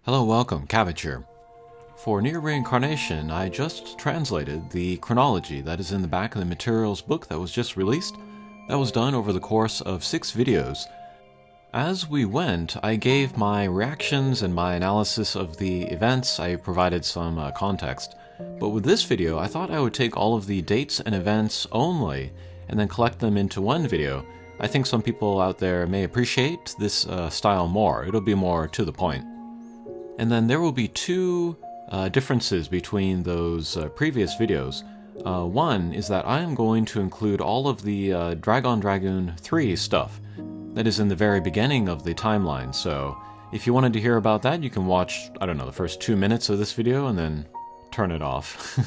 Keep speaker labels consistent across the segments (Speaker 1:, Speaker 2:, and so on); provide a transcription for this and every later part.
Speaker 1: Hello, welcome, Cabbage here. For Nier Reincarnation, I just translated the chronology that is in the back of the materials book that was just released. That was done over the course of 6 videos. As we went, I gave my reactions and my analysis of the events. I provided some context. But with this video, I thought I would take all of the dates and events only and then collect them into one video. I think some people out there may appreciate this style more. It'll be more to the point. And then there will be two differences between those previous videos. One is that I am going to include all of the Dragoon 3 stuff that is in the very beginning of the timeline. So if you wanted to hear about that, you can watch, I don't know, the first 2 minutes of this video and then turn it off.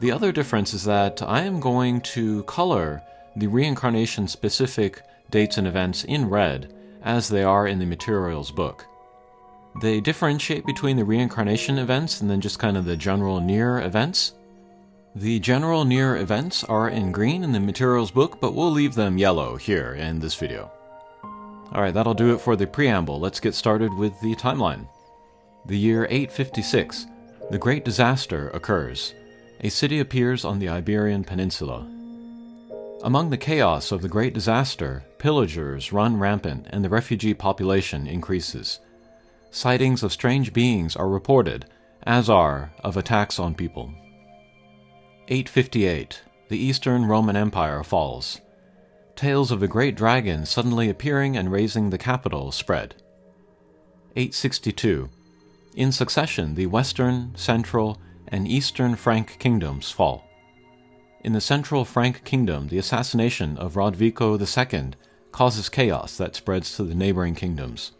Speaker 1: The other difference is that I am going to color the reincarnation specific dates and events in red as they are in the materials book. They differentiate between the reincarnation events and then just kind of the general Nier events. The general Nier events are in green in the materials book, but we'll leave them yellow here in this video. Alright, that'll do it for the preamble. Let's get started with the timeline. The year 856. The Great Disaster occurs. A city appears on the Iberian Peninsula. Among the chaos of the Great Disaster, pillagers run rampant and the refugee population increases. Sightings of strange beings are reported, as are of attacks on people. 858. The Eastern Roman Empire falls. Tales of the Great Dragon suddenly appearing and raising the capital spread. 862. In succession, the Western, Central, and Eastern Frank kingdoms fall. In the Central Frank kingdom, the assassination of Rodvigo II causes chaos that spreads to the neighboring kingdoms.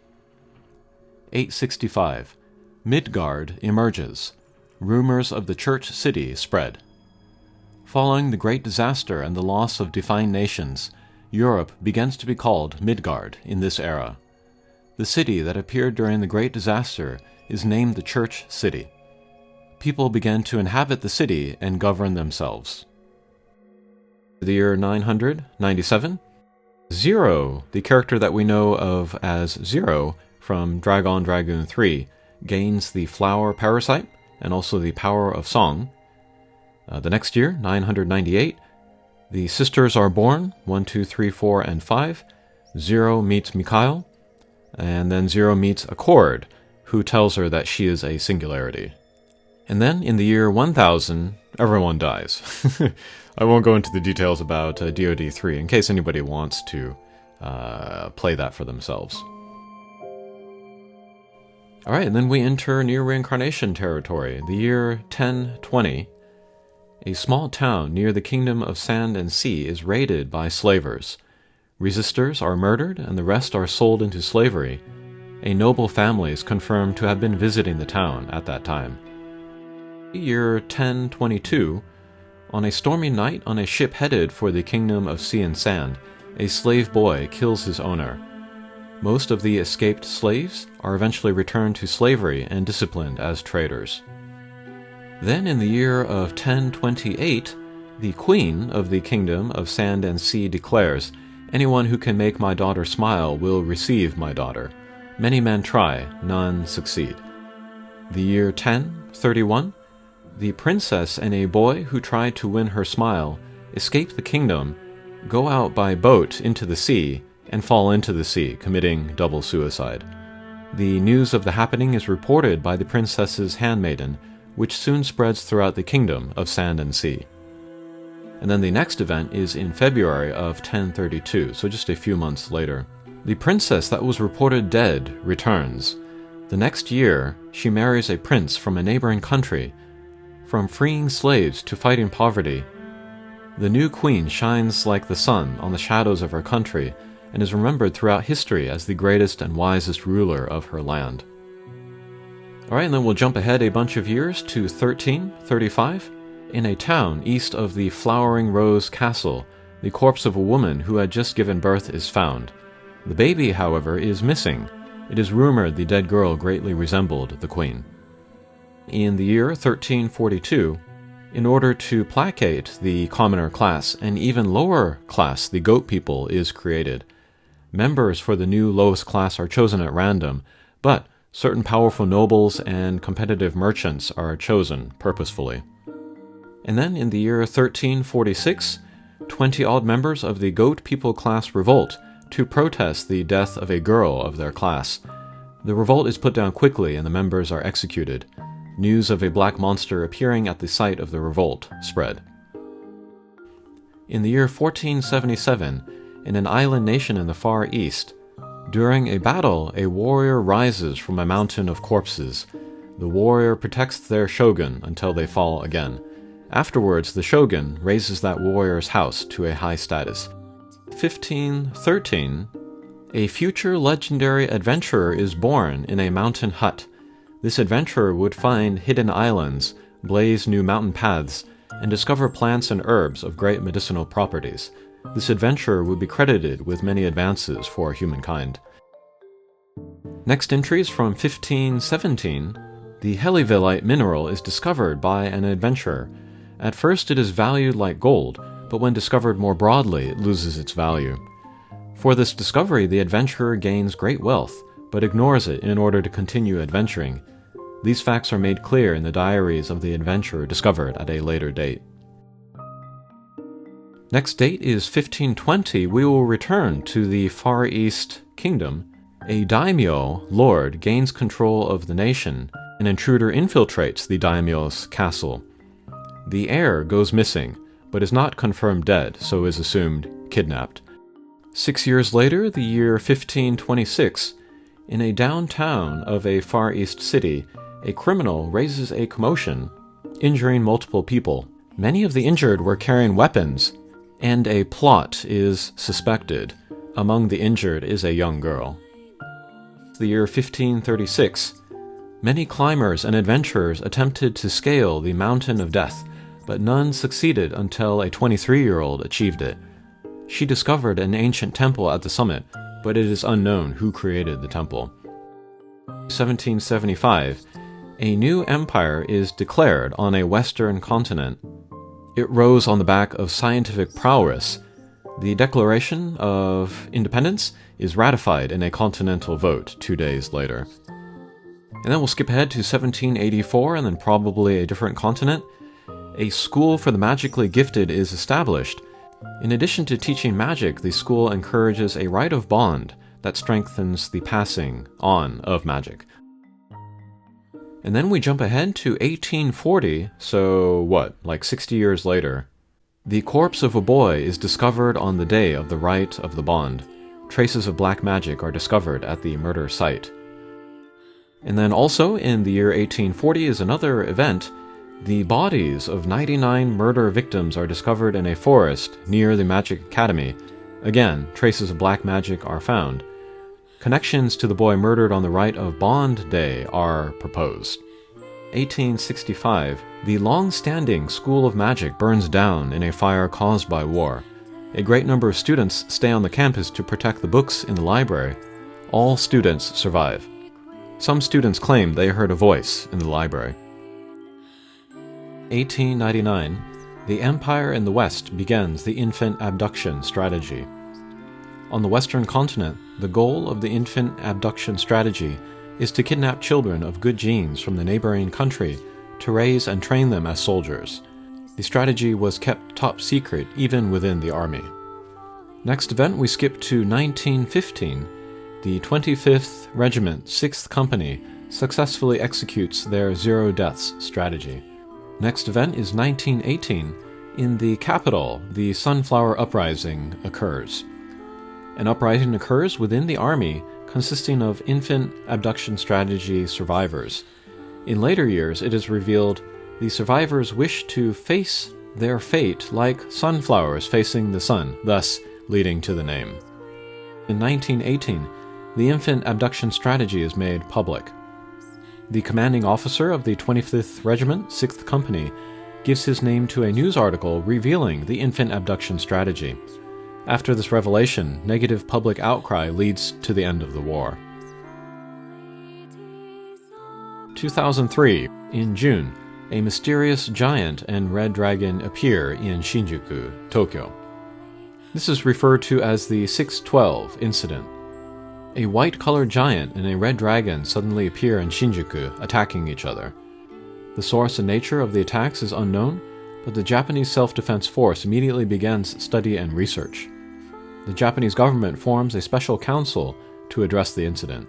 Speaker 1: 865. Midgard emerges. Rumors of the church city spread. Following the Great Disaster and the loss of defined nations, Europe begins to be called Midgard in this era. The city that appeared during the Great Disaster is named the Church City. People began to inhabit the city and govern themselves. The year 997. Zero, the character that we know of as Zero from Dragoon 3, gains the flower parasite and also the power of song. The next year, 998, the sisters are born, 1, 2, 3, 4, and 5. Zero meets Mikhail, and then Zero meets Accord, who tells her that she is a singularity. And then, in the year 1000, everyone dies. I won't go into the details about DoD 3, in case anybody wants to play that for themselves. Alright, and then we enter Nier Reincarnation territory, the year 1020. A small town near the Kingdom of Sand and Sea is raided by slavers. Resistors are murdered, and the rest are sold into slavery. A noble family is confirmed to have been visiting the town at that time. The year 1022. On a stormy night on a ship headed for the Kingdom of Sea and Sand, a slave boy kills his owner. Most of the escaped slaves are eventually returned to slavery and disciplined as traders. Then in the year of 1028, the Queen of the Kingdom of Sand and Sea declares, "Anyone who can make my daughter smile will receive my daughter. Many men try, none succeed." The year 1031, the princess and a boy who tried to win her smile escape the kingdom, go out by boat into the sea, and fall into the sea, committing double suicide. The news of the happening is reported by the princess's handmaiden, which soon spreads throughout the kingdom of Sand and Sea. And then the next event is in February of 1032, so just a few months later. The princess that was reported dead returns. The next year, she marries a prince from a neighboring country. From freeing slaves to fighting poverty, the new queen shines like the sun on the shadows of her country, and is remembered throughout history as the greatest and wisest ruler of her land. Alright, and then we'll jump ahead a bunch of years to 1335. In a town east of the Flowering Rose Castle, the corpse of a woman who had just given birth is found. The baby, however, is missing. It is rumored the dead girl greatly resembled the queen. In the year 1342, in order to placate the commoner class, an even lower class, the goat people, is created. Members for the new lowest class are chosen at random, but Certain powerful nobles and competitive merchants are chosen purposefully. And then in the year 1346, 20-odd members of the Goat People class revolt to protest the death of a girl of their class. The revolt is put down quickly and the members are executed. News of a black monster appearing at the site of the revolt spread. In the year 1477, in an island nation in the Far East, during a battle, a warrior rises from a mountain of corpses. The warrior protects their shogun until they fall again. Afterwards, the shogun raises that warrior's house to a high status. 1513, a future legendary adventurer is born in a mountain hut. This adventurer would find hidden islands, blaze new mountain paths, and discover plants and herbs of great medicinal properties. This adventurer would be credited with many advances for humankind. Next entries from 1517, the helivellite mineral is discovered by an adventurer. At first it is valued like gold, but when discovered more broadly it loses its value. For this discovery the adventurer gains great wealth, but ignores it in order to continue adventuring. These facts are made clear in the diaries of the adventurer discovered at a later date. Next date is 1520. We will return to the Far East Kingdom. A daimyo, lord, gains control of the nation. An intruder infiltrates the daimyo's castle. The heir goes missing, but is not confirmed dead, so is assumed kidnapped. 6 years later, the year 1526, in a downtown of a Far East city, a criminal raises a commotion, injuring multiple people. Many of the injured were carrying weapons, and a plot is suspected. Among the injured is a young girl. The year 1536, many climbers and adventurers attempted to scale the Mountain of Death, but none succeeded until a 23-year-old achieved it. She discovered an ancient temple at the summit, but it is unknown who created the temple. 1775, a new empire is declared on a western continent. It rose on the back of scientific prowess. The Declaration of Independence is ratified in a continental vote 2 days later. And then we'll skip ahead to 1784 and then probably a different continent. A school for the magically gifted is established. In addition to teaching magic, the school encourages a rite of bond that strengthens the passing on of magic. And then we jump ahead to 1840, so what, like 60 years later. The corpse of a boy is discovered on the day of the rite of the bond. Traces of black magic are discovered at the murder site. And then also in the year 1840 is another event. The bodies of 99 murder victims are discovered in a forest near the Magic Academy. Again, traces of black magic are found. Connections to the boy murdered on the rite of Bond Day are proposed. 1865, the long-standing School of Magic burns down in a fire caused by war. A great number of students stay on the campus to protect the books in the library. All students survive. Some students claim they heard a voice in the library. 1899, the Empire in the West begins the infant abduction strategy. On the Western continent, the goal of the infant abduction strategy is to kidnap children of good genes from the neighboring country to raise and train them as soldiers. The strategy was kept top secret even within the army. Next event, we skip to 1915. The 25th Regiment, 6th Company, successfully executes their zero deaths strategy. Next event is 1918. In the capital, the Sunflower Uprising occurs. An uprising occurs within the army consisting of infant abduction strategy survivors. In later years, it is revealed the survivors wish to face their fate like sunflowers facing the sun, thus leading to the name. In 1918, the infant abduction strategy is made public. The commanding officer of the 25th Regiment, 6th Company, gives his name to a news article revealing the infant abduction strategy. After this revelation, negative public outcry leads to the end of the war. 2003, in June, a mysterious giant and red dragon appear in Shinjuku, Tokyo. This is referred to as the 612 incident. A white-colored giant and a red dragon suddenly appear in Shinjuku, attacking each other. The source and nature of the attacks is unknown, but the Japanese self-defense force immediately begins study and research. The Japanese government forms a special council to address the incident.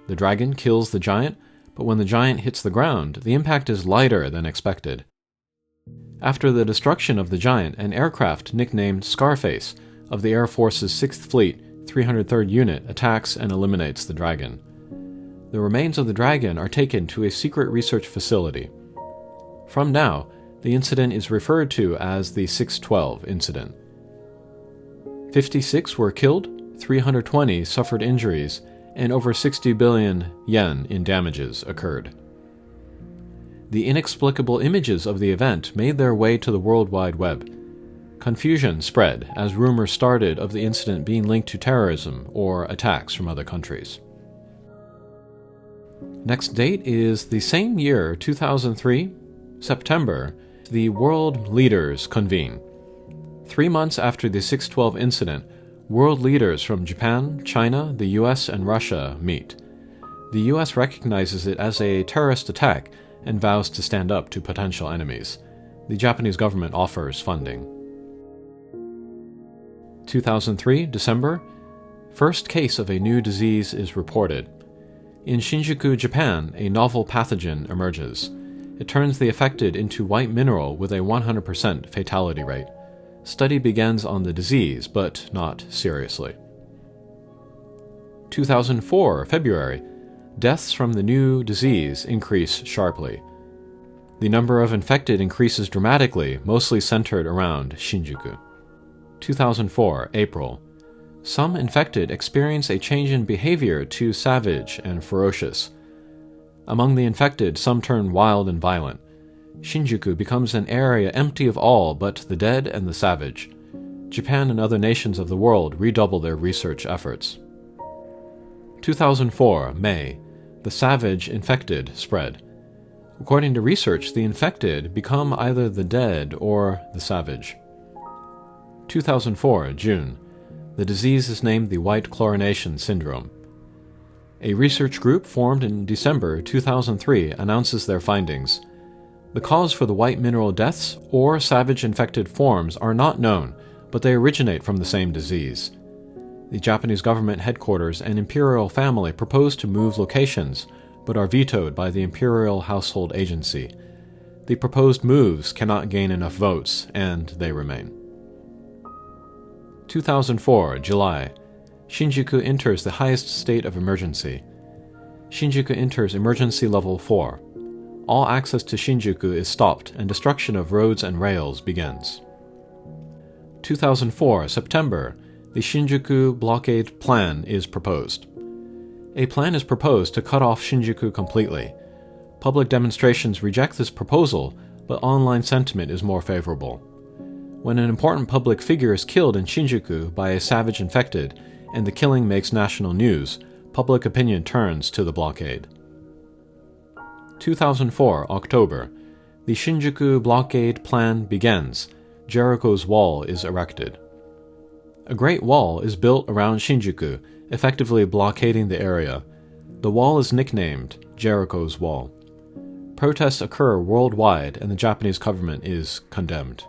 Speaker 1: The dragon kills the giant, but when the giant hits the ground, the impact is lighter than expected. After the destruction of the giant, an aircraft nicknamed Scarface of the Air Force's 6th Fleet 303rd Unit attacks and eliminates the dragon. The remains of the dragon are taken to a secret research facility. From now, the incident is referred to as the 612 incident. 56 were killed, 320 suffered injuries, and over 60 billion yen in damages occurred. The inexplicable images of the event made their way to the World Wide Web. Confusion spread as rumors started of the incident being linked to terrorism or attacks from other countries. Next date is the same year, 2003, September. The world leaders convene. 3 months after the 612 incident, world leaders from Japan, China, the US, and Russia meet. The US recognizes it as a terrorist attack and vows to stand up to potential enemies. The Japanese government offers funding. 2003, December, first case of a new disease is reported. In Shinjuku, Japan, a novel pathogen emerges. It turns the affected into white mineral with a 100% fatality rate. Study begins on the disease, but not seriously. 2004, February, deaths from the new disease increase sharply. The number of infected increases dramatically, mostly centered around Shinjuku. 2004, April. Some infected experience a change in behavior to savage and ferocious. Among the infected, some turn wild and violent. Shinjuku becomes an area empty of all but the dead and the savage. Japan and other nations of the world redouble their research efforts. 2004, May. The savage infected spread. According to research, the infected become either the dead or the savage. 2004, June. The disease is named the white chlorination syndrome. A research group formed in December 2003 announces their findings. The cause for the white mineral deaths or savage infected forms are not known, but they originate from the same disease. The Japanese government headquarters and imperial family propose to move locations, but are vetoed by the Imperial Household Agency. The proposed moves cannot gain enough votes, and they remain. 2004, July. Shinjuku enters the highest state of emergency. Shinjuku enters emergency level 4. All access to Shinjuku is stopped and destruction of roads and rails begins. 2004, September. The Shinjuku blockade plan is proposed. A plan is proposed to cut off Shinjuku completely. Public demonstrations reject this proposal, but online sentiment is more favorable. When an important public figure is killed in Shinjuku by a savage infected, and the killing makes national news, public opinion turns to the blockade. 2004, October. The Shinjuku blockade plan begins. Jericho's wall is erected. A great wall is built around Shinjuku, effectively blockading the area. The wall is nicknamed Jericho's Wall. Protests occur worldwide, and the Japanese government is condemned.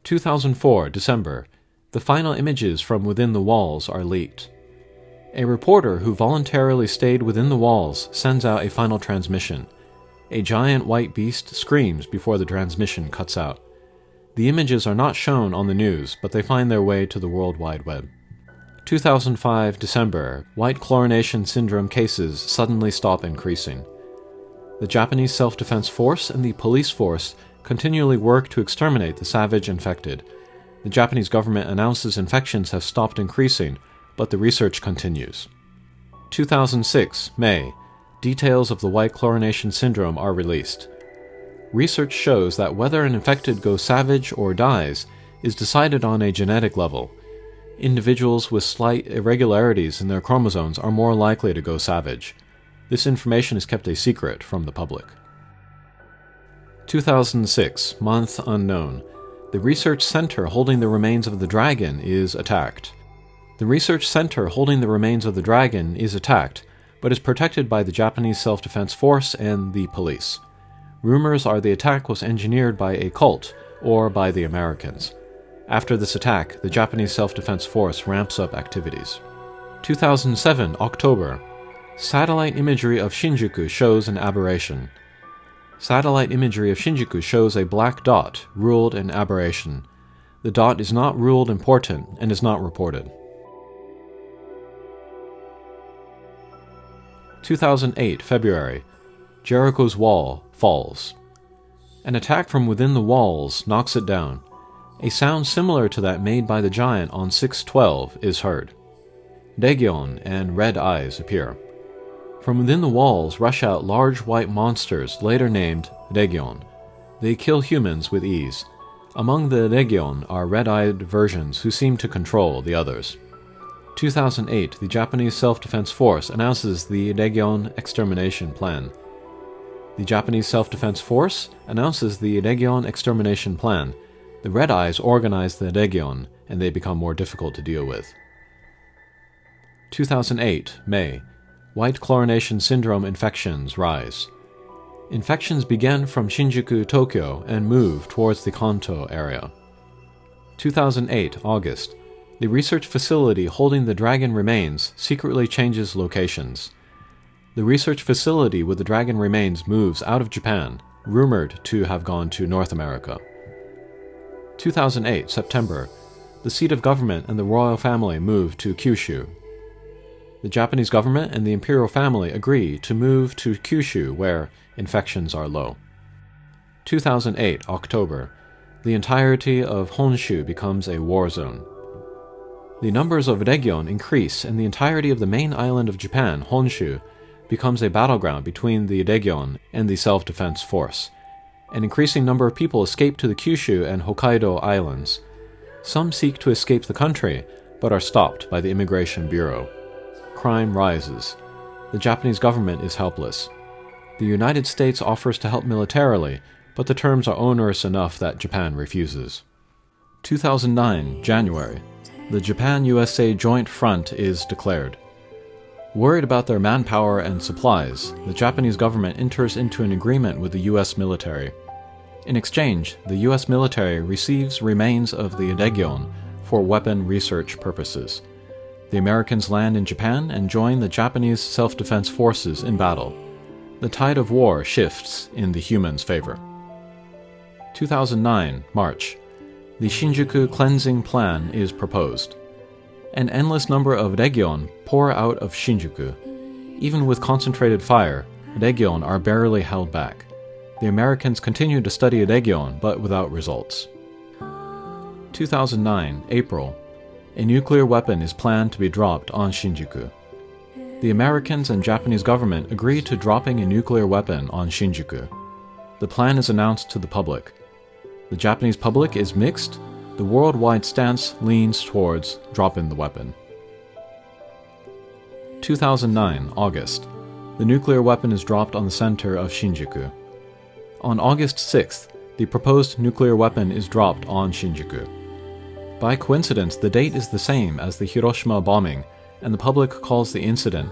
Speaker 1: 2004, December. The final images from within the walls are leaked. A reporter who voluntarily stayed within the walls sends out a final transmission. A giant white beast screams before the transmission cuts out. The images are not shown on the news, but they find their way to the World Wide Web. 2005, December. White chlorination syndrome cases suddenly stop increasing. The Japanese self-defense force and the police force continually work to exterminate the savage infected. The Japanese government announces infections have stopped increasing, but the research continues. 2006, May. Details of the white chlorination syndrome are released. Research shows that whether an infected goes savage or dies is decided on a genetic level. Individuals with slight irregularities in their chromosomes are more likely to go savage. This information is kept a secret from the public. 2006, month unknown. The research center holding the remains of the dragon is attacked. The research center holding the remains of the dragon is attacked, but is protected by the Japanese Self-Defense Force and the police. Rumors are the attack was engineered by a cult, or by the Americans. After this attack, the Japanese Self-Defense Force ramps up activities. 2007, October. Satellite imagery of Shinjuku shows an aberration. Satellite imagery of Shinjuku shows a black dot, ruled an aberration. The dot is not ruled important and is not reported. 2008, February. Jericho's wall falls. An attack from within the walls knocks it down. A sound similar to that made by the giant on 6/12 is heard. Daegyeon and red eyes appear. From within the walls rush out large white monsters later named Daegyeon. They kill humans with ease. Among the Daegyeon are red-eyed versions who seem to control the others. 2008, the Japanese Self-Defense Force announces the Daegyeon Extermination Plan. The Japanese Self-Defense Force announces the Daegyeon Extermination Plan. The Red Eyes organize the Daegyeon, and they become more difficult to deal with. 2008, May. White chlorination syndrome infections rise. Infections begin from Shinjuku, Tokyo, and move towards the Kanto area. 2008, August. The research facility holding the dragon remains secretly changes locations. The research facility with the dragon remains moves out of Japan, rumored to have gone to North America. 2008, September. The seat of government and the royal family move to Kyushu. The Japanese government and the imperial family agree to move to Kyushu, where infections are low. 2008, October. The entirety of Honshu becomes a war zone. The numbers of Daegyeon increase, and the entirety of the main island of Japan, Honshu, becomes a battleground between the Daegyeon and the Self-Defense Force. An increasing number of people escape to the Kyushu and Hokkaido islands. Some seek to escape the country, but are stopped by the Immigration Bureau. Crime rises. The Japanese government is helpless. The United States offers to help militarily, but the terms are onerous enough that Japan refuses. 2009, January. The Japan-USA Joint Front is declared. Worried about their manpower and supplies, the Japanese government enters into an agreement with the U.S. military. In exchange, the U.S. military receives remains of the Daegyeon for weapon research purposes. The Americans land in Japan and join the Japanese self-defense forces in battle. The tide of war shifts in the humans' favor. 2009, March. The Shinjuku cleansing plan is proposed. An endless number of Daegyeon pour out of Shinjuku. Even with concentrated fire, Daegyeon are barely held back. The Americans continue to study Daegyeon, but without results. 2009, April. A nuclear weapon is planned to be dropped on Shinjuku. The Americans and Japanese government agree to dropping a nuclear weapon on Shinjuku. The plan is announced to the public. The Japanese public is mixed. The worldwide stance leans towards dropping the weapon. 2009, August. The nuclear weapon is dropped on the center of Shinjuku. On August 6th, the proposed nuclear weapon is dropped on Shinjuku. By coincidence, the date is the same as the Hiroshima bombing, and the public calls the incident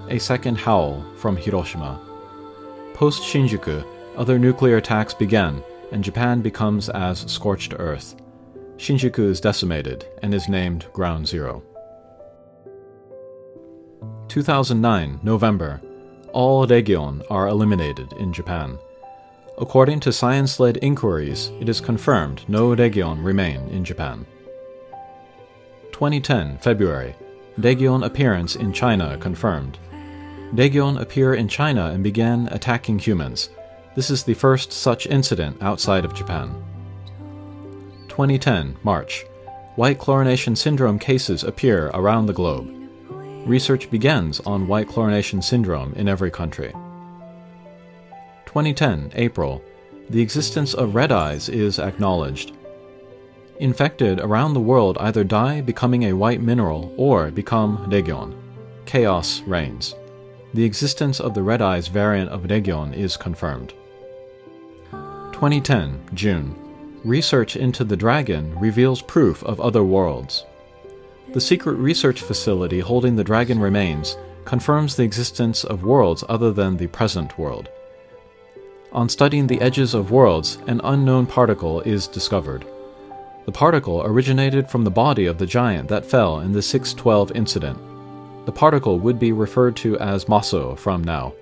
Speaker 1: a second howl from Hiroshima. Post-Shinjuku, other nuclear attacks begin, and Japan becomes as scorched earth. Shinjuku is decimated and is named Ground Zero. 2009, November. All Daegyeon are eliminated in Japan. According to science-led inquiries, it is confirmed no Daegyeon remain in Japan. 2010, February. Daegyeon appearance in China confirmed. Daegyeon appear in China and began attacking humans. This is the first such incident outside of Japan. 2010, March. White chlorination syndrome cases appear around the globe. Research begins on white chlorination syndrome in every country. 2010, April. The existence of red eyes is acknowledged. Infected around the world either die becoming a white mineral or become Daegyeon. Chaos reigns. The existence of the red eyes variant of Daegyeon is confirmed. 2010, June. Research into the dragon reveals proof of other worlds. The secret research facility holding the dragon remains confirms the existence of worlds other than the present world. On studying the edges of worlds, an unknown particle is discovered. The particle originated from the body of the giant that fell in the 612 incident. The particle would be referred to as Maso from now.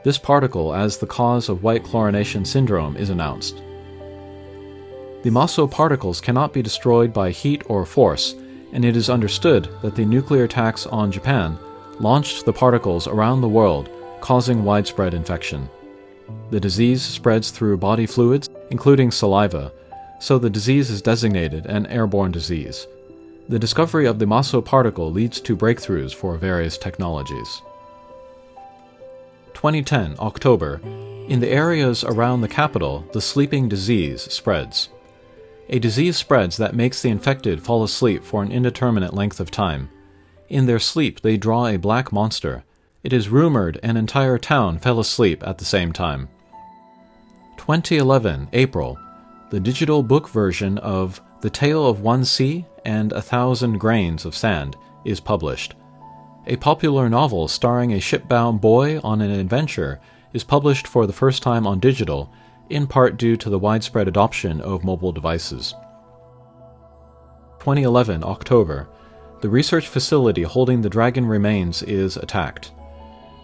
Speaker 1: This particle, as the cause of white chlorination syndrome, is announced. The Maso particles cannot be destroyed by heat or force, and it is understood that the nuclear attacks on Japan launched the particles around the world, causing widespread infection. The disease spreads through body fluids, including saliva, so the disease is designated an airborne disease. The discovery of the Maso particle leads to breakthroughs for various technologies. 2010, October. In the areas around the capital, the sleeping disease spreads. A disease spreads that makes the infected fall asleep for an indeterminate length of time. In their sleep, they draw a black monster. It is rumored an entire town fell asleep at the same time. 2011, April. The digital book version of The Tale of One Sea and 1,000 Grains of Sand is published. A popular novel starring a shipbound boy on an adventure is published for the first time on digital, in part due to the widespread adoption of mobile devices. 2011, October. The research facility holding the dragon remains is attacked.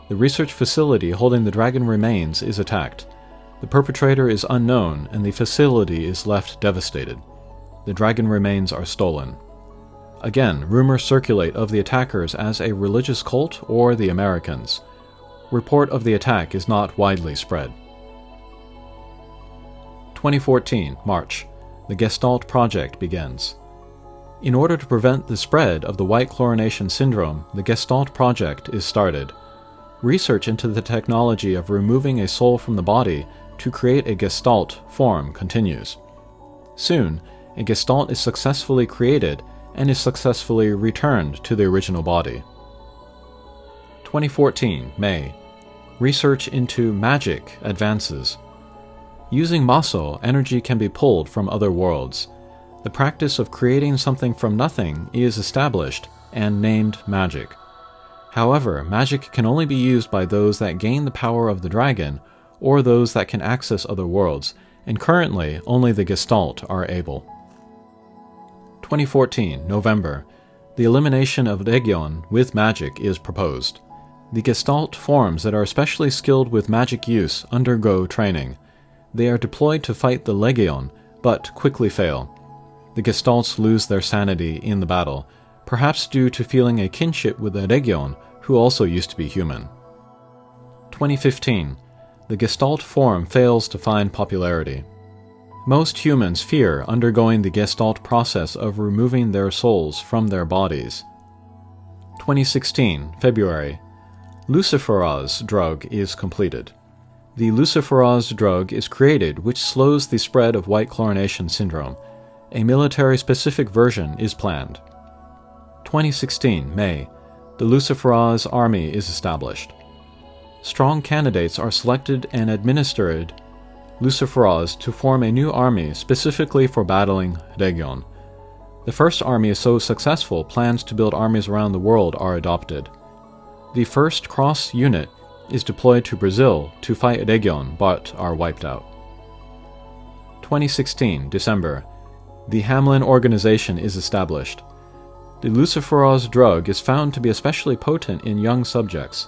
Speaker 1: The research facility holding the dragon remains is attacked. The perpetrator is unknown, and the facility is left devastated. The dragon remains are stolen. Again, rumors circulate of the attackers as a religious cult or the Americans. Report of the attack is not widely spread. 2014, March. The Gestalt project begins. In order to prevent the spread of the white chlorination syndrome, the Gestalt project is started. Research into the technology of removing a soul from the body to create a Gestalt form continues. Soon, a Gestalt is successfully created and is successfully returned to the original body. 2014, May. Research into magic advances. Using Maso, energy can be pulled from other worlds. The practice of creating something from nothing is established and named magic. However, magic can only be used by those that gain the power of the dragon or those that can access other worlds, and currently only the Gestalt are able. 2014, November. The elimination of Legion with magic is proposed. The Gestalt forms that are especially skilled with magic use undergo training. They are deployed to fight the Legion, but quickly fail. The Gestalts lose their sanity in the battle, perhaps due to feeling a kinship with the Legion, who also used to be human. 2015. The Gestalt form fails to find popularity. Most humans fear undergoing the Gestalt process of removing their souls from their bodies. 2016, February. Luciferase drug is completed. The luciferase drug is created, which slows the spread of white chlorination syndrome. A military-specific version is planned. 2016, May. The luciferase army is established. Strong candidates are selected and administered luciferase to form a new army specifically for battling Legion. The first army is so successful, plans to build armies around the world are adopted. The first cross unit is deployed to Brazil to fight Legion, but are wiped out. 2016, December. The Hamlin organization is established. The luciferase drug is found to be especially potent in young subjects.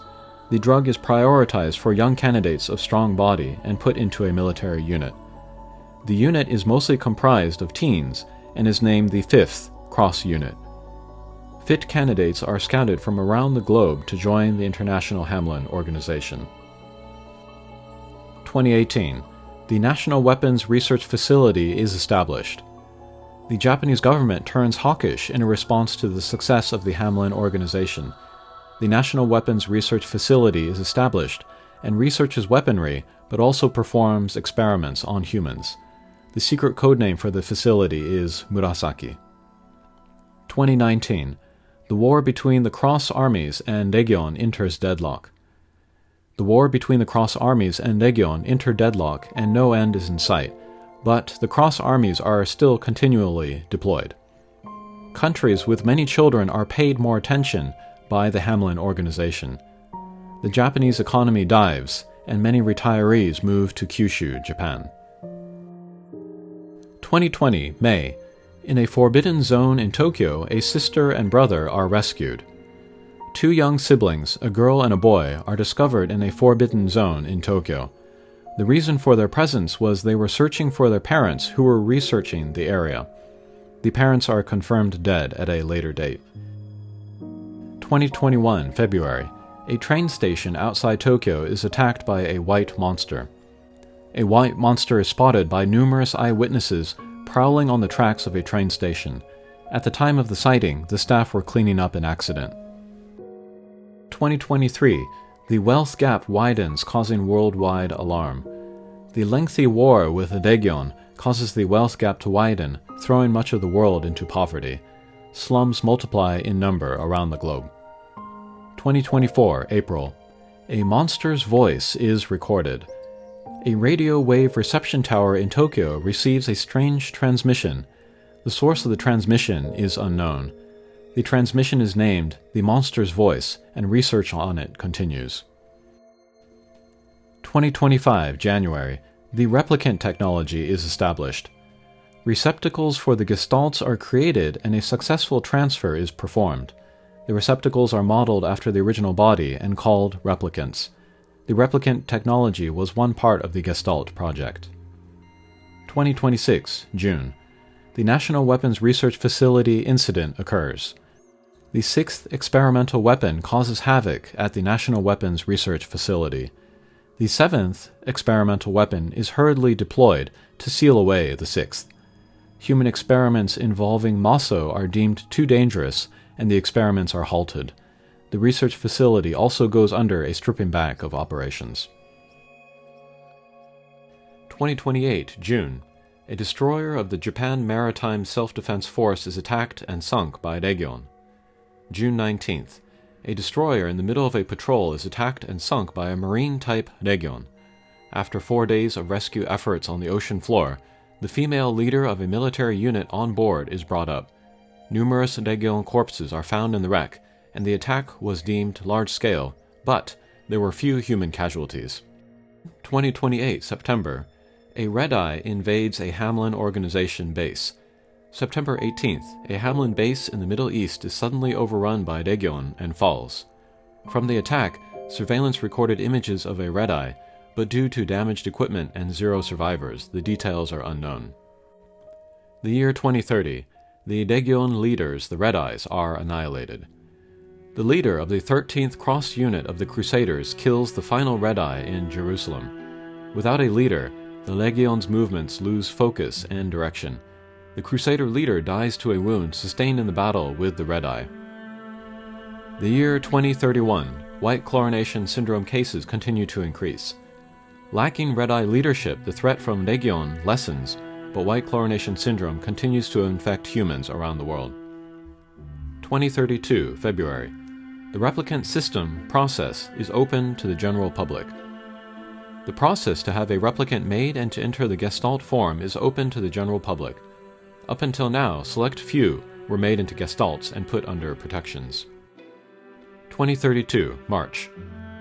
Speaker 1: The drug is prioritized for young candidates of strong body and put into a military unit. The unit is mostly comprised of teens and is named the 5th Cross Unit. Fit candidates are scouted from around the globe to join the International Hamlin Organization. 2018. The National Weapons Research Facility is established. The Japanese government turns hawkish in response to the success of the Hamlin Organization. The National Weapons Research Facility is established and researches weaponry, but also performs experiments on humans. The secret codename for the facility is Murasaki. 2019. The war between the Cross Armies and Legion enters deadlock. The war between the Cross Armies and Legion enter deadlock and no end is in sight, but the Cross Armies are still continually deployed. countries with many children are paid more attention by the Hamlin organization. The Japanese economy dives, and many retirees move to Kyushu, Japan. 2020, May. In a forbidden zone in Tokyo, a sister and brother are rescued. 2 young siblings, a girl and a boy, are discovered in a forbidden zone in Tokyo. The reason for their presence was they were searching for their parents who were researching the area. The parents are confirmed dead at a later date. 2021, February. A train station outside Tokyo is attacked by a white monster. A white monster is spotted by numerous eyewitnesses prowling on the tracks of a train station. At the time of the sighting, the staff were cleaning up an accident. 2023. The wealth gap widens, causing worldwide alarm. The lengthy war with the Daegyeon causes the wealth gap to widen, throwing much of the world into poverty. Slums multiply in number around the globe. 2024, April. A monster's voice is recorded. A radio wave reception tower in Tokyo receives a strange transmission. The source of the transmission is unknown. The transmission is named the monster's voice, and research on it continues. 2025, January. The Replicant technology is established. Receptacles for the Gestalts are created and a successful transfer is performed. The receptacles are modeled after the original body and called replicants. The Replicant technology was one part of the Gestalt project. 2026, June. The National Weapons Research Facility incident occurs. The 6th experimental weapon causes havoc at the National Weapons Research Facility. The 7th experimental weapon is hurriedly deployed to seal away the 6th. Human experiments involving Maso are deemed too dangerous, and the experiments are halted. The research facility also goes under a stripping back of operations. 2028, June. A destroyer of the Japan Maritime Self-Defense Force is attacked and sunk by Daegyeon. June 19th. A destroyer in the middle of a patrol is attacked and sunk by a marine-type Daegyeon. After 4 days of rescue efforts on the ocean floor, the female leader of a military unit on board is brought up. Numerous Daegyeon corpses are found in the wreck, and the attack was deemed large-scale, but there were few human casualties. 2028, September. A Red-Eye invades a Hamlin organization base. September 18th, a Hamlin base in the Middle East is suddenly overrun by Daegyeon and falls. From the attack, surveillance recorded images of a Red-Eye, but due to damaged equipment and 0 survivors, the details are unknown. The year 2030, the Daegyeon leaders, the Red-Eyes, are annihilated. The leader of the 13th Cross Unit of the Crusaders kills the final Red-Eye in Jerusalem. Without a leader, the Legion's movements lose focus and direction. The Crusader leader dies to a wound sustained in the battle with the Red-Eye. The year 2031, white chlorination syndrome cases continue to increase. Lacking Red-Eye leadership, the threat from Daegyeon lessens, but white chlorination syndrome continues to infect humans around the world. 2032, February. The replicant system process is open to the general public. The process to have a replicant made and to enter the Gestalt form is open to the general public. Up until now, select few were made into Gestalts and put under protections. 2032, March.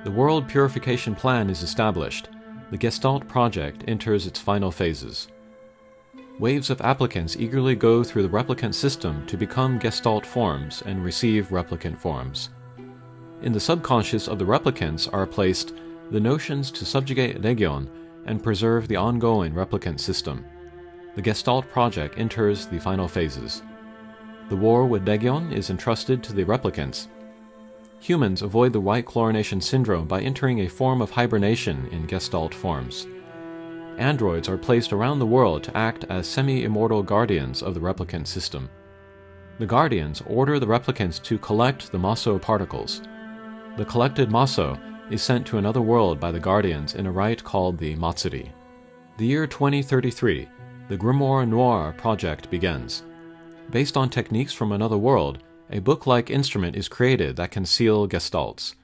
Speaker 1: The World Purification Plan is established. The Gestalt project enters its final phases. Waves of applicants eagerly go through the replicant system to become Gestalt forms and receive replicant forms. In the subconscious of the replicants are placed the notions to subjugate Daegyeon and preserve the ongoing replicant system. The Gestalt project enters the final phases. The war with Daegyeon is entrusted to the replicants. Humans avoid the white chlorination syndrome by entering a form of hibernation in Gestalt forms. Androids are placed around the world to act as semi-immortal guardians of the replicant system. The guardians order the replicants to collect the Maso particles. The collected Maso is sent to another world by the guardians in a rite called the Matsuri. The year 2033, the Grimoire Noir project begins. Based on techniques from another world, a book-like instrument is created that can seal Gestalts.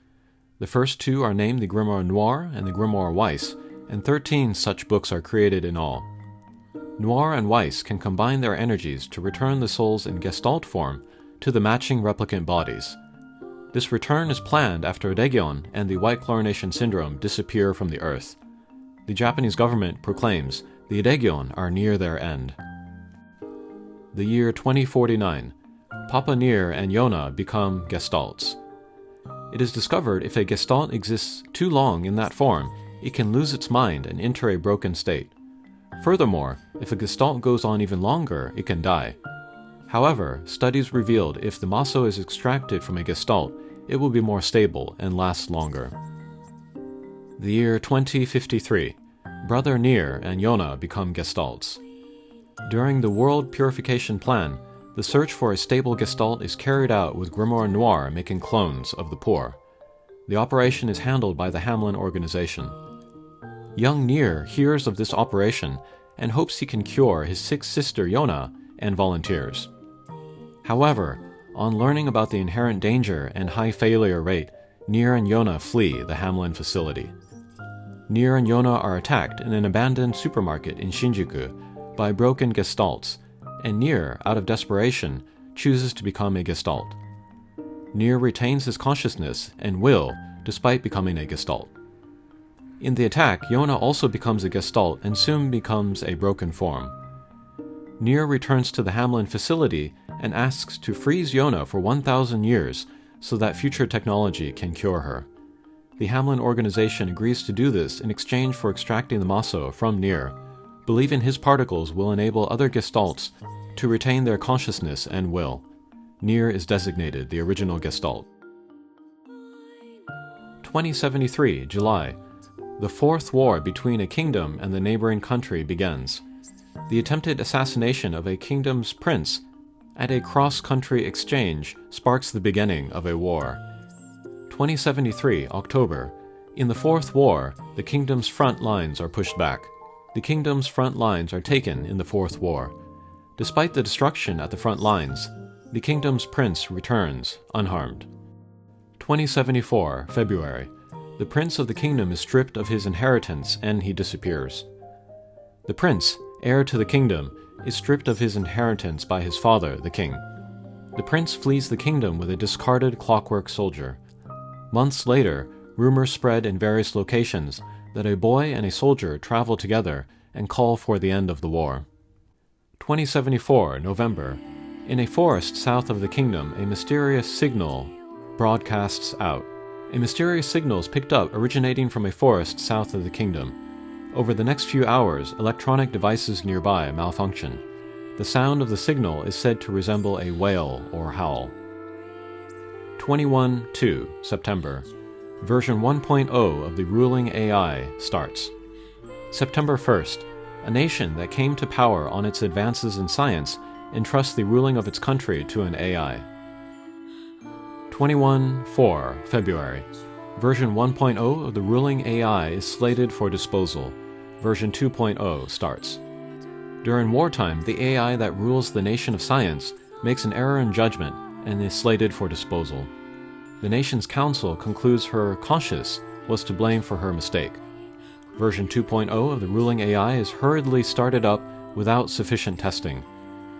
Speaker 1: The first 2 are named the Grimoire Noir and the Grimoire Weiss, and 13 such books are created in all. Noir and Weiss can combine their energies to return the souls in Gestalt form to the matching replicant bodies. This return is planned after Daegeon and the White Chlorination Syndrome disappear from the Earth. The Japanese government proclaims the Daegeon are near their end. The year 2049. Papa Nier and YorHa become Gestalts. It is discovered if a Gestalt exists too long in that form, it can lose its mind and enter a broken state. Furthermore, if a Gestalt goes on even longer, it can die. However, studies revealed if the Maso is extracted from a Gestalt, it will be more stable and last longer. The year 2053. Brother Nier and YorHa become Gestalts. During the World Purification Plan, the search for a stable Gestalt is carried out with Grimoire Noir making clones of the poor. The operation is handled by the Hamlin organization. Young Nier hears of this operation and hopes he can cure his sick sister YorHa and volunteers. However, on learning about the inherent danger and high failure rate, Nier and YorHa flee the Hamlin facility. Nier and YorHa are attacked in an abandoned supermarket in Shinjuku by broken Gestalts, and Nier, out of desperation, chooses to become a Gestalt. Nier retains his consciousness and will, despite becoming a Gestalt. In the attack, YorHa also becomes a Gestalt and soon becomes a broken form. Nier returns to the Hamlin facility and asks to freeze YorHa for 1,000 years so that future technology can cure her. The Hamlin organization agrees to do this in exchange for extracting the Maso from Nier, believing his particles will enable other Gestalts to retain their consciousness and will. Nier is designated the original Gestalt. 2073, July. The Fourth War between a kingdom and the neighboring country begins. The attempted assassination of a kingdom's prince at a cross-country exchange sparks the beginning of a war. 2073, October. In the Fourth War, the kingdom's front lines are pushed back. The kingdom's front lines are taken in the Fourth War. Despite the destruction at the front lines, the kingdom's prince returns, unharmed. 2074, February. The prince of the kingdom is stripped of his inheritance and he disappears. The prince, heir to the kingdom, is stripped of his inheritance by his father, the king. The prince flees the kingdom with a discarded clockwork soldier. Months later, rumors spread in various locations that a boy and a soldier travel together and call for the end of the war. 2074, November. In a forest south of the kingdom, a mysterious signal broadcasts out. A mysterious signal is picked up originating from a forest south of the kingdom. Over the next few hours, electronic devices nearby malfunction. The sound of the signal is said to resemble a wail or howl. 21-2, September. Version 1.0 of the ruling AI starts. September 1st. A nation that came to power on its advances in science entrusts the ruling of its country to an AI. 21-4, February. Version 1.0 of the ruling AI is slated for disposal. Version 2.0 starts. During wartime, the AI that rules the nation of science makes an error in judgment and is slated for disposal. The nation's council concludes her conscious was to blame for her mistake. Version 2.0 of the ruling AI is hurriedly started up without sufficient testing.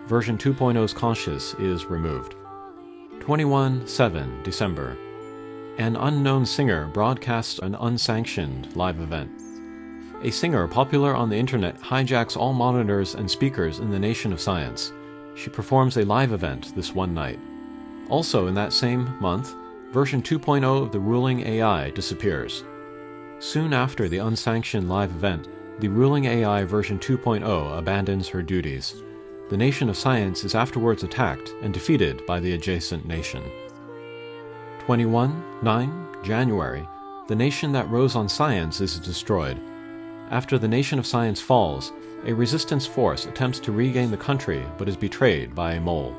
Speaker 1: Version 2.0's conscious is removed. 21-7, December. An unknown singer broadcasts an unsanctioned live event. A singer popular on the internet hijacks all monitors and speakers in the nation of science. She performs a live event this one night. Also in that same month, version 2.0 of the ruling AI disappears. Soon after the unsanctioned live event, the ruling AI version 2.0 abandons her duties. The nation of science is afterwards attacked and defeated by the adjacent nation. 21-9, January. The nation that rose on science is destroyed. After the nation of science falls, a resistance force attempts to regain the country but is betrayed by a mole.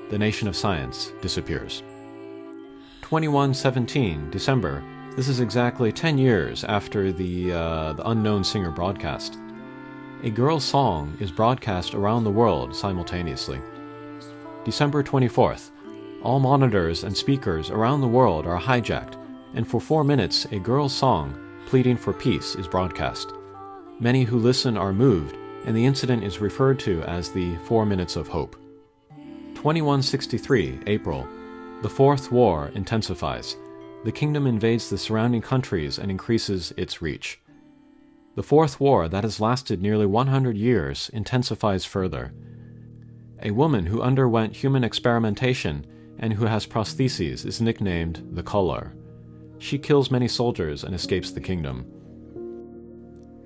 Speaker 1: The nation of science disappears. 21-17, December. This is exactly 10 years after the unknown singer broadcast. A girl's song is broadcast around the world simultaneously. December 24th. All monitors and speakers around the world are hijacked, and for 4 minutes a girl's song, pleading for peace, is broadcast. Many who listen are moved, and the incident is referred to as the 4 Minutes of Hope. 2163, April. The Fourth War intensifies. The kingdom invades the surrounding countries and increases its reach. The Fourth War, that has lasted nearly 100 years, intensifies further. A woman who underwent human experimentation and who has prostheses is nicknamed the Color. She kills many soldiers and escapes the kingdom.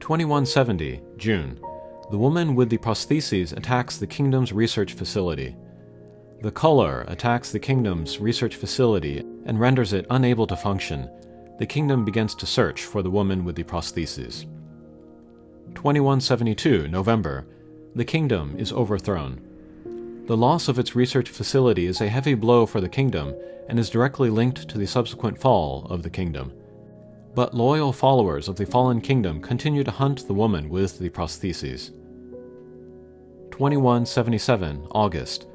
Speaker 1: 2170, June. The woman with the prostheses attacks the kingdom's research facility. The Color attacks the kingdom's research facility and renders it unable to function. The kingdom begins to search for the woman with the prostheses. 2172, November. The kingdom is overthrown. The loss of its research facility is a heavy blow for the kingdom and is directly linked to the subsequent fall of the kingdom. But loyal followers of the fallen kingdom continue to hunt the woman with the prostheses. 2177, August.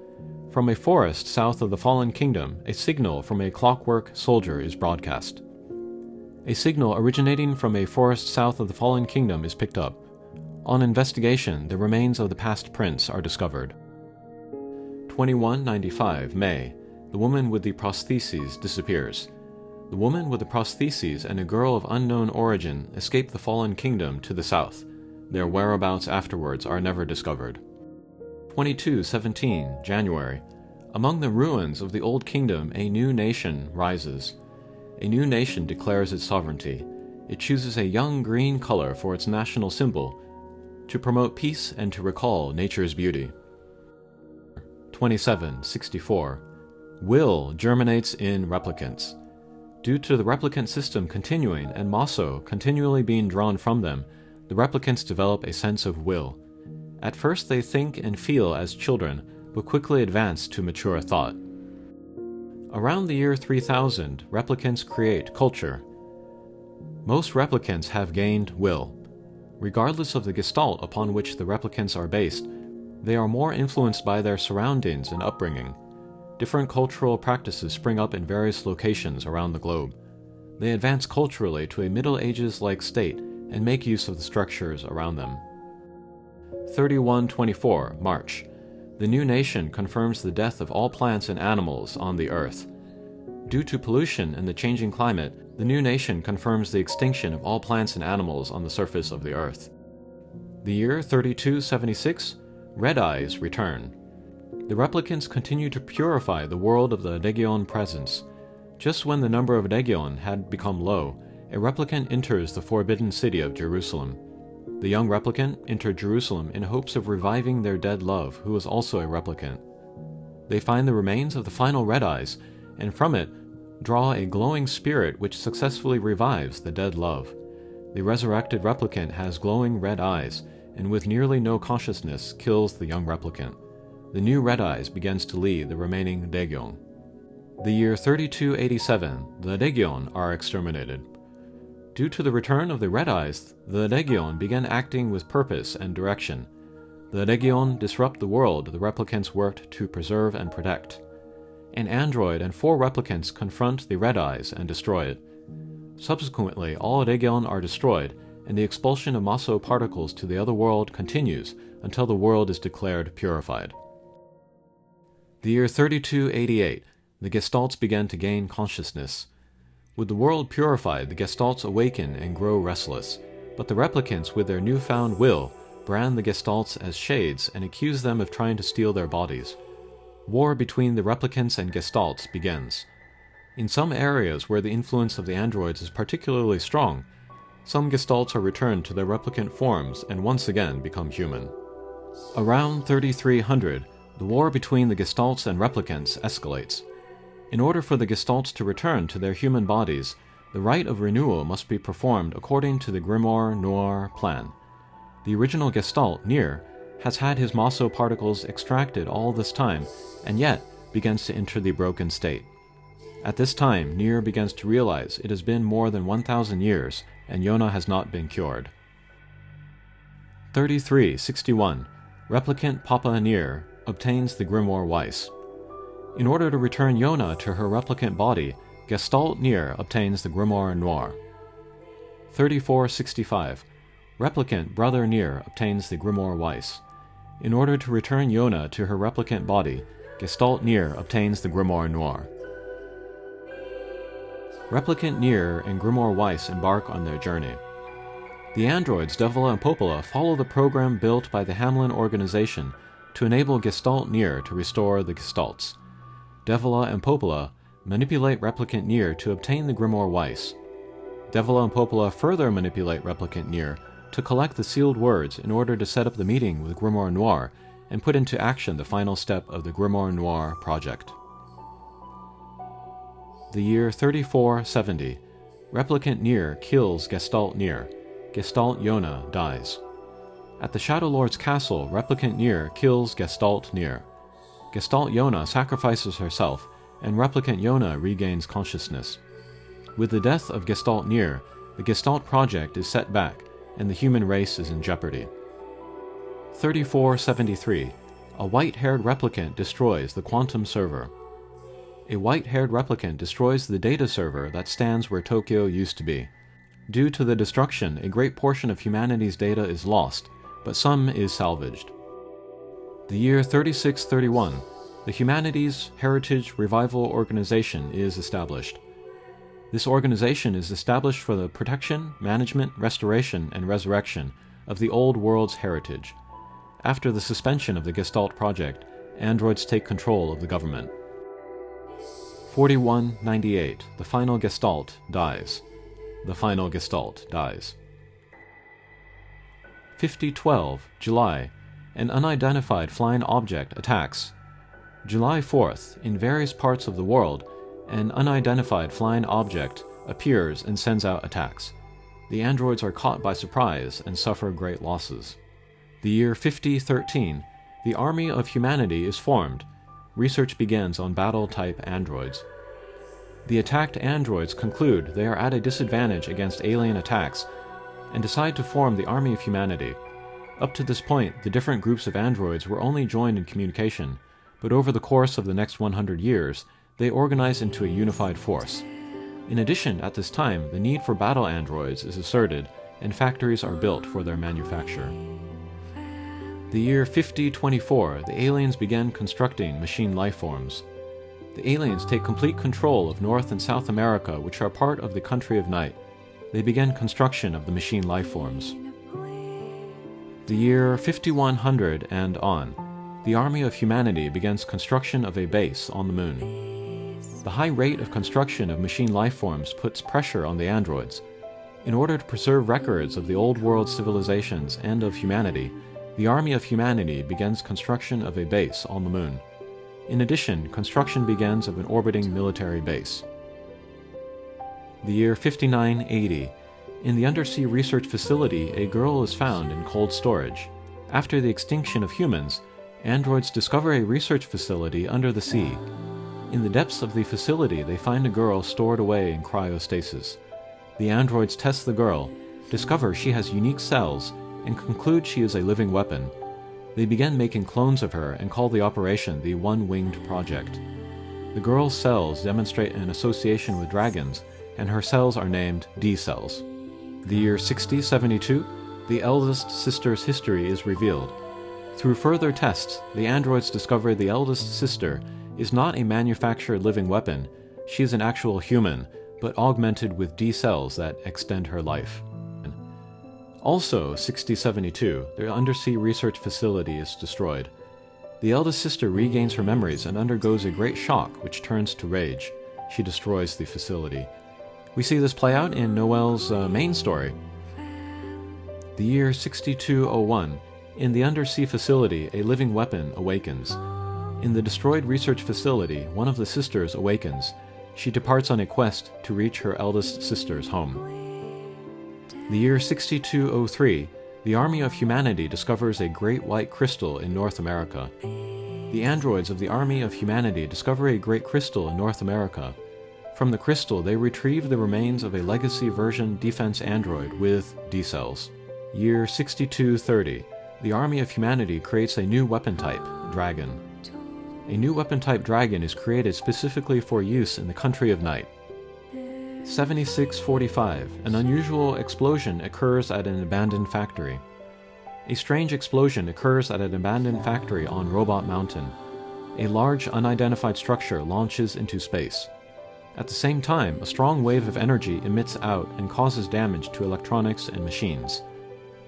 Speaker 1: From a forest south of the fallen kingdom, a signal from a clockwork soldier is broadcast. A signal originating from a forest south of the fallen kingdom is picked up. On investigation, the remains of the past prince are discovered. 2195, May. The woman with the prostheses disappears. The woman with the prostheses and a girl of unknown origin escape the fallen kingdom to the south. Their whereabouts afterwards are never discovered. 2217, January. Among the ruins of the old kingdom, a new nation rises. A new nation declares its sovereignty. It chooses a young green color for its national symbol to promote peace and to recall nature's beauty. 2764. Will germinates in replicants. Due to the replicant system continuing and Maso continually being drawn from them, the replicants develop a sense of will. At first they think and feel as children, but quickly advance to mature thought. Around the year 3000, replicants create culture. Most replicants have gained will. Regardless of the Gestalt upon which the replicants are based, they are more influenced by their surroundings and upbringing. Different cultural practices spring up in various locations around the globe. They advance culturally to a Middle Ages-like state and make use of the structures around them. 3124, March. The new nation confirms the death of all plants and animals on the earth. Due to pollution and the changing climate, the new nation confirms the extinction of all plants and animals on the surface of the earth. The year 3276, Red Eyes return. The replicants continue to purify the world of the Daegeon presence. Just when the number of Daegeon had become low, a replicant enters the forbidden city of Jerusalem. The young replicant entered Jerusalem in hopes of reviving their dead love, who was also a replicant. They find the remains of the final Red Eyes, and from it draw a glowing spirit which successfully revives the dead love. The resurrected replicant has glowing red eyes, and with nearly no consciousness kills the young replicant. The new Red Eyes begins to lead the remaining Daegeon. The year 3287, the Daegeon are exterminated. Due to the return of the Red Eyes, the Daegeon began acting with purpose and direction. The Daegeon disrupt the world the replicants worked to preserve and protect. An android and 4 replicants confront the Red Eyes and destroy it. Subsequently, all Daegeon are destroyed, and the expulsion of Maso particles to the other world continues until the world is declared purified. The year 3288, the Gestalts began to gain consciousness. With the world purified, the Gestalts awaken and grow restless, but the replicants, with their newfound will, brand the Gestalts as shades and accuse them of trying to steal their bodies. War between the replicants and Gestalts begins. In some areas where the influence of the androids is particularly strong, some Gestalts are returned to their replicant forms and once again become human. Around 3300, the war between the Gestalts and replicants escalates. In order for the Gestalts to return to their human bodies, the rite of renewal must be performed according to the Grimoire Noir plan. The original Gestalt, Nier, has had his Maso particles extracted all this time, and yet begins to enter the broken state. At this time, Nier begins to realize it has been more than 1,000 years, and YorHa has not been cured. 3361. Replicant Papa Nier obtains the Grimoire Weiss. In order to return YorHa to her replicant body, Gestalt Nier obtains the Grimoire Noir. 3465. Replicant Brother Nier obtains the Grimoire Weiss. In order to return YorHa to her replicant body, Gestalt Nier obtains the Grimoire Noir. Replicant Nier and Grimoire Weiss embark on their journey. The androids Devila and Popola follow the program built by the Hamlin organization to enable Gestalt Nier to restore the Gestalts. Devila and Popola manipulate Replicant Nier to obtain the Grimoire Weiss. Devila and Popola further manipulate Replicant Nier to collect the sealed words in order to set up the meeting with Grimoire Noir and put into action the final step of the Grimoire Noir project. The year 3470. Replicant Nier kills Gestalt Nier. Gestalt YorHa dies. At the Shadow Lord's castle, Replicant Nier kills Gestalt Nier. Gestalt YorHa sacrifices herself, and Replicant YorHa regains consciousness. With the death of Gestalt Nier, the Gestalt project is set back, and the human race is in jeopardy. 3473. A white-haired replicant destroys the quantum server. A white-haired replicant destroys the data server that stands where Tokyo used to be. Due to the destruction, a great portion of humanity's data is lost, but some is salvaged. The year 3631. The Humanities Heritage Revival Organization is established. This organization is established for the protection, management, restoration, and resurrection of the old world's heritage. After the suspension of the Gestalt project, androids take control of the government. 4198. The final Gestalt dies. The final Gestalt dies. 5012. July. An unidentified flying object attacks. July 4th. In various parts of the world, an unidentified flying object appears and sends out attacks. The androids are caught by surprise and suffer great losses. The year 5013. The army of humanity is formed. Research begins on battle-type androids. The attacked androids conclude they are at a disadvantage against alien attacks and decide to form the army of humanity. Up to this point, the different groups of androids were only joined in communication, but over the course of the next 100 years, they organize into a unified force. In addition, at this time, the need for battle androids is asserted, and factories are built for their manufacture. The year 5024, the aliens begin constructing machine lifeforms. The aliens take complete control of North and South America, which are part of the Country of Night. They begin construction of the machine lifeforms. The year 5100 and on. The army of humanity begins construction of a base on the moon. The high rate of construction of machine lifeforms puts pressure on the androids. In order to preserve records of the old world civilizations and of humanity, the army of humanity begins construction of a base on the moon. In addition, construction begins of an orbiting military base. The year 5980. In the undersea research facility, a girl is found in cold storage. After the extinction of humans, androids discover a research facility under the sea. In the depths of the facility, they find a girl stored away in cryostasis. The androids test the girl, discover she has unique cells, and conclude she is a living weapon. They begin making clones of her and call the operation the One-Winged Project. The girl's cells demonstrate an association with dragons, and her cells are named D-cells. The year 6072, the eldest sister's history is revealed. Through further tests, the androids discover the eldest sister is not a manufactured living weapon. She is an actual human, but augmented with D-cells that extend her life. Also, 6072, their undersea research facility is destroyed. The eldest sister regains her memories and undergoes a great shock, which turns to rage. She destroys the facility. We see this play out in Noel's main story. The year 6201. In the undersea facility, a living weapon awakens. In the destroyed research facility, one of the sisters awakens. She departs on a quest to reach her eldest sister's home. The year 6203, the army of humanity discovers a great white crystal in North America. The androids of the army of humanity discover a great crystal in North America. From the crystal, they retrieve the remains of a legacy version defense android with D-cells. Year 6230, the army of humanity creates a new weapon type, Dragon. A new weapon type Dragon is created specifically for use in the Country of Night. 7645. An unusual explosion occurs at an abandoned factory. A strange explosion occurs at an abandoned factory on Robot Mountain. A large unidentified structure launches into space. At the same time, a strong wave of energy emits out and causes damage to electronics and machines.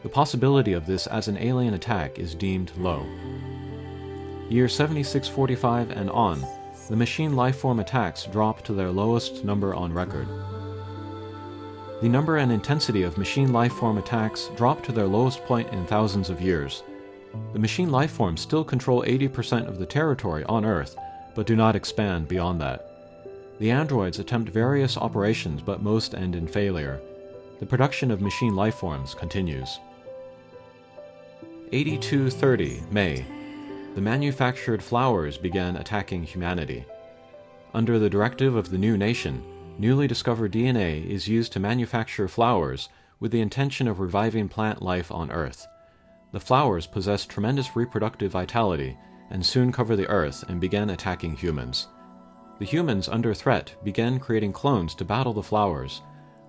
Speaker 1: The possibility of this as an alien attack is deemed low. Year 7645 and on, the machine lifeform attacks drop to their lowest number on record. The number and intensity of machine lifeform attacks drop to their lowest point in thousands of years. The machine lifeforms still control 80% of the territory on Earth, but do not expand beyond that. The androids attempt various operations, but most end in failure. The production of machine lifeforms continues. 8230 May. The manufactured flowers began attacking humanity. Under the directive of the new nation, newly discovered DNA is used to manufacture flowers with the intention of reviving plant life on Earth. The flowers possess tremendous reproductive vitality and soon cover the Earth and began attacking humans. The humans under threat began creating clones to battle the flowers.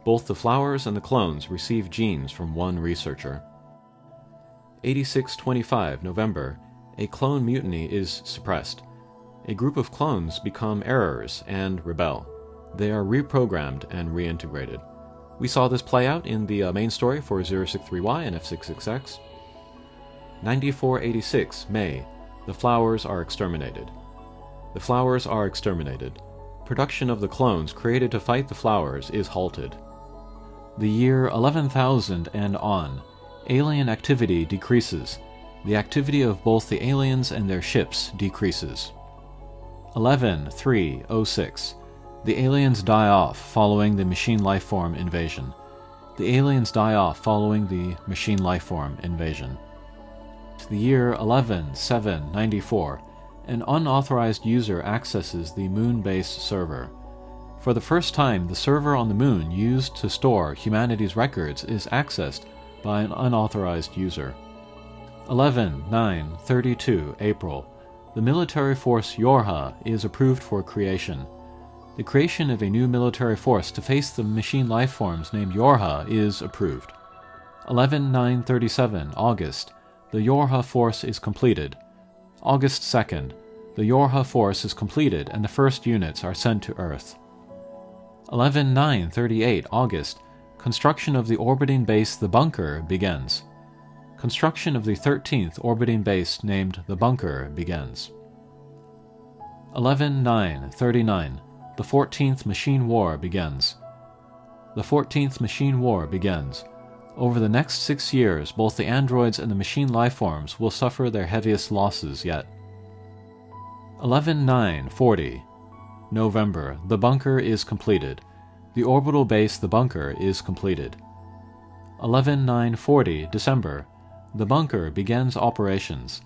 Speaker 1: Both the flowers and the clones receive genes from one researcher. 8625 November. A clone mutiny is suppressed. A group of clones become errors and rebel. They are reprogrammed and reintegrated. We saw this play out in the main story for 063Y and F66X. 9486 May. The flowers are exterminated. The flowers are exterminated. Production of the clones created to fight the flowers is halted. The year 11,000 and on. Alien activity decreases. The activity of both the aliens and their ships decreases. 11.3.06. The aliens die off following the machine lifeform invasion. The aliens die off following the machine lifeform invasion. The year 11.7.94. An unauthorized user accesses the moon-based server. For the first time, the server on the moon used to store humanity's records is accessed by an unauthorized user. 11.9.32 April. The military force YorHa is approved for creation. The creation of a new military force to face the machine lifeforms named YorHa is approved. 11.9.37 August. The YorHa force is completed. August 2nd. The YorHa force is completed and the first units are sent to Earth. 11.9.38 August. Construction of the orbiting base The Bunker begins. Construction of the 13th orbiting base named The Bunker begins. 11.9.39. The 14th Machine War begins. The 14th Machine War begins. Over the next 6 years, both the androids and the machine lifeforms will suffer their heaviest losses yet. 11.9.40. November. The Bunker is completed. The orbital base The Bunker is completed. 11.9.40 December. The Bunker begins operations.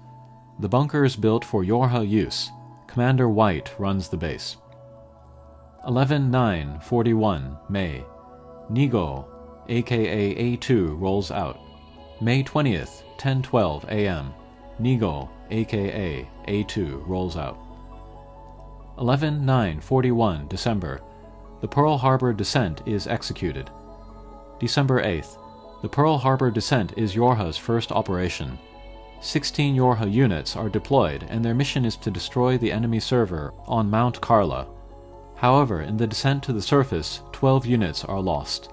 Speaker 1: The bunker is built for YorHa use. Commander White runs the base. 11.9.41 May. Nigo, aka A2, rolls out. May 20th, 10:12 a.m. Nigo, aka A2, rolls out. 11.9.41 December. The Pearl Harbor descent is executed. December 8th. The Pearl Harbor descent is YorHa's first operation. 16 YorHa units are deployed and their mission is to destroy the enemy server on Mount Carla. However, in the descent to the surface, 12 units are lost.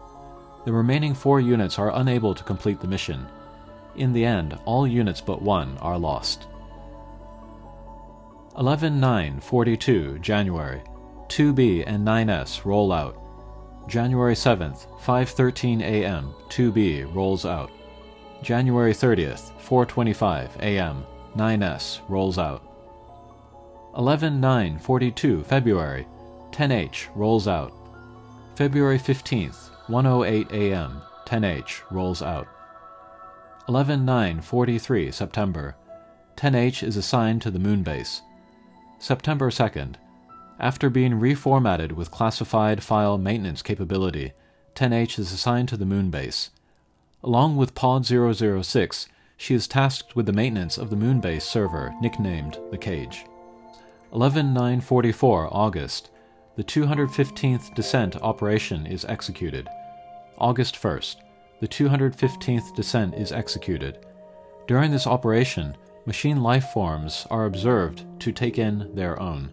Speaker 1: The remaining 4 units are unable to complete the mission. In the end, all units but one are lost. 11.9.42 January. 2B and 9S roll out. January 7th, 5:13 a.m., 2B rolls out. January 30th, 4:25 a.m., 9S rolls out. 11.9.42 February, 10H rolls out. February 15th, 1:08 a.m., 10H rolls out. 11.9.43 September. 10H is assigned to the moon base. September 2nd. After being reformatted with classified file maintenance capability, 10H is assigned to the moon base. Along with Pod 006, she is tasked with the maintenance of the moon base server, nicknamed the Cage. 11.9.44 August. The the 215th descent operation is executed. August 1st, the 215th descent is executed. During this operation, machine life forms are observed to take in their own.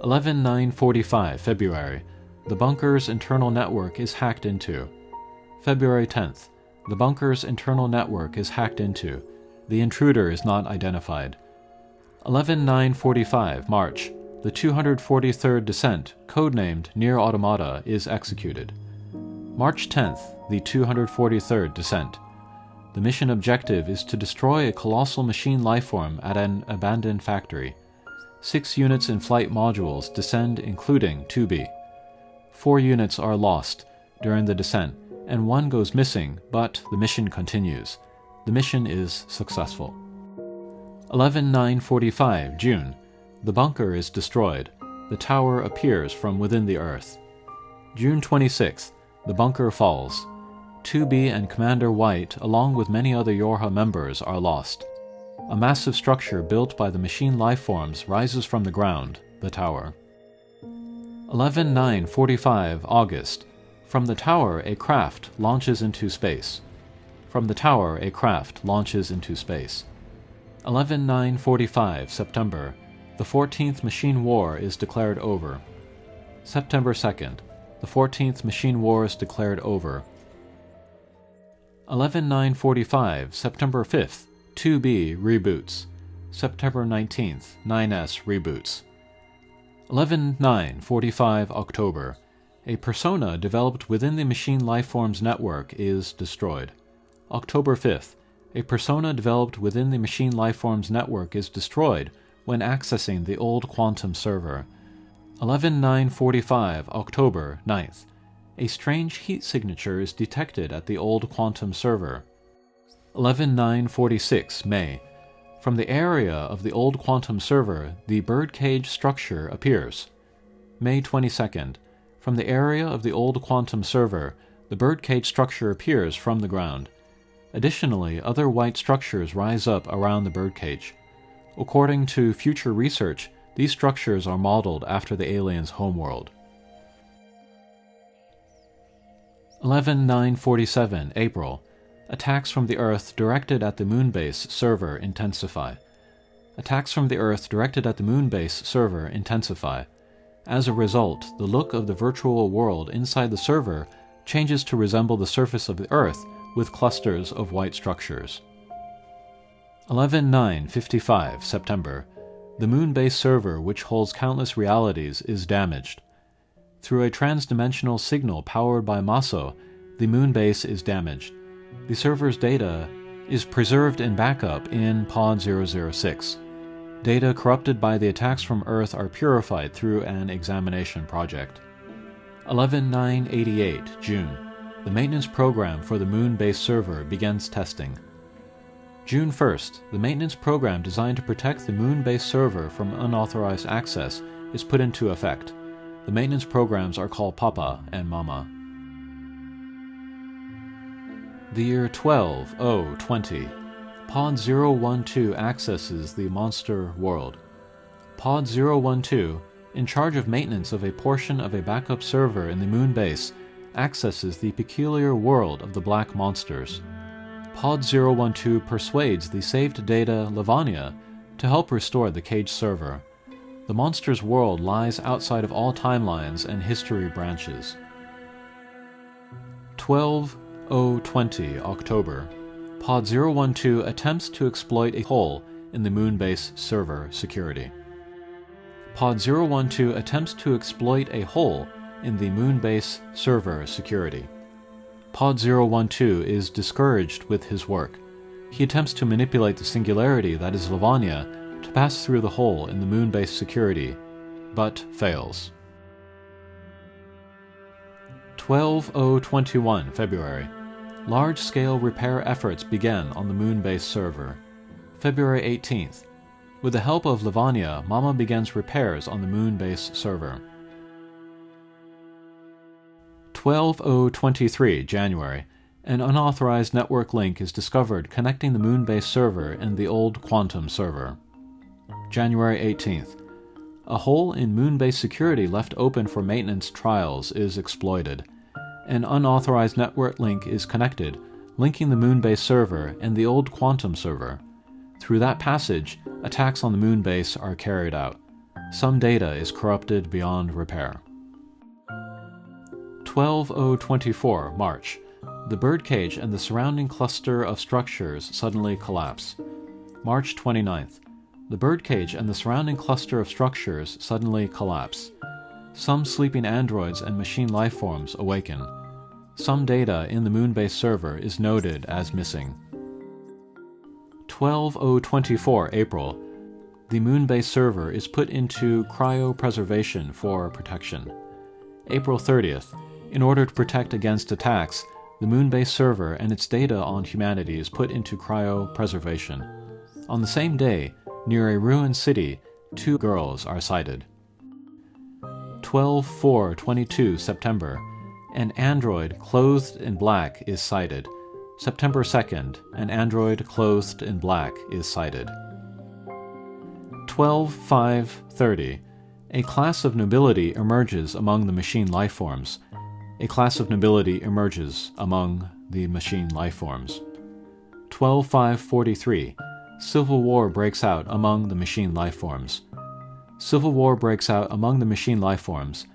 Speaker 1: 11/9/45 February, the bunker's internal network is hacked into. February 10th, the bunker's internal network is hacked into. The intruder is not identified. 11/9/45 March, the 243rd descent, codenamed Nier Automata, is executed. March 10th, the 243rd descent. The mission objective is to destroy a colossal machine lifeform at an abandoned factory. 6 units in flight modules descend, including 2B. 4 units are lost during the descent, and 1 goes missing, but the mission continues. The mission is successful. 11/9/45 June. The bunker is destroyed. The tower appears from within the earth. June 26th. The bunker falls. 2B and Commander White, along with many other YorHa members, are lost. A massive structure built by the machine lifeforms rises from the ground, the tower. 11/9/45 August. From the tower, a craft launches into space. From the tower, a craft launches into space. 11/9/45 September. The 14th Machine War is declared over. September 2nd. The 14th Machine War is declared over. 11/9/45 September 5th. 2B reboots. September 19th. 9S reboots. 11/9/45 October. A persona developed within the machine lifeforms network is destroyed. October 5th. A persona developed within the machine lifeforms network is destroyed when accessing the old quantum server. 11/9/45 October 9th. A strange heat signature is detected at the old quantum server. 11/9/46 May. From the area of the old quantum server, the birdcage structure appears. May 22nd. From the area of the old quantum server, the birdcage structure appears from the ground. Additionally, other white structures rise up around the birdcage. According to future research, these structures are modeled after the aliens' homeworld. 11/9/47 April. Attacks from the Earth directed at the Moonbase server intensify. Attacks from the Earth directed at the Moonbase server intensify. As a result, the look of the virtual world inside the server changes to resemble the surface of the Earth with clusters of white structures. 11/9/55 September. The Moonbase server, which holds countless realities, is damaged. Through a transdimensional signal powered by Maso, the Moonbase is damaged. The server's data is preserved in backup in Pod 006. Data corrupted by the attacks from Earth are purified through an examination project. 11/9/88 June. The maintenance program for the Moonbase server begins testing. June 1st. The maintenance program designed to protect the Moonbase server from unauthorized access is put into effect. The maintenance programs are called Papa and Mama. The year 12-0-20. Pod 012 accesses the monster world. Pod 012, in charge of maintenance of a portion of a backup server in the Moonbase, accesses the peculiar world of the black monsters. Pod 012 persuades the saved data Lavanya to help restore the cage server. The monster's world lies outside of all timelines and history branches. 12-0-20 October. Pod 012 attempts to exploit a hole in the Moonbase server security. Pod 012 attempts to exploit a hole in the Moonbase server security. Pod 012 is discouraged with his work. He attempts to manipulate the singularity that is Lavanya to pass through the hole in the Moonbase security, but fails. 12-0-21 February. Large-scale repair efforts begin on the Moonbase server. February 18th. With the help of Lavanya, Mama begins repairs on the Moonbase server. 12-0-23 January. An unauthorized network link is discovered connecting the Moonbase server and the old quantum server. January 18th. A hole in moon-based security left open for maintenance trials is exploited. An unauthorized network link is connected, linking the moon-based server and the old quantum server. Through that passage, attacks on the moon base are carried out. Some data is corrupted beyond repair. 12024 March. The birdcage and the surrounding cluster of structures suddenly collapse. March 29th. The birdcage and the surrounding cluster of structures suddenly collapse. Some sleeping androids and machine lifeforms awaken. Some data in the moon-based server is noted as missing. 12024 April. The moon-based server is put into cryopreservation for protection. April 30th. In order to protect against attacks, the moon-based server and its data on humanity is put into cryopreservation. On the same day, near a ruined city, 2 girls are sighted. 12/4/22 September. An android clothed in black is sighted. September 2nd, an android clothed in black is sighted. 12/5/30. A class of nobility emerges among the machine lifeforms. A class of nobility emerges among the machine lifeforms. 12/5/43. Civil war breaks out among the machine lifeforms. Civil war breaks out among the machine lifeforms.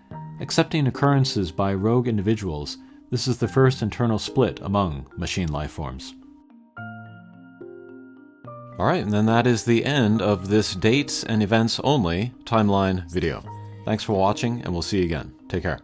Speaker 1: Excepting occurrences by rogue individuals, this is the first internal split among machine lifeforms. Alright, and then that is the end of this dates and events only timeline video. Thanks for watching, and we'll see you again. Take care.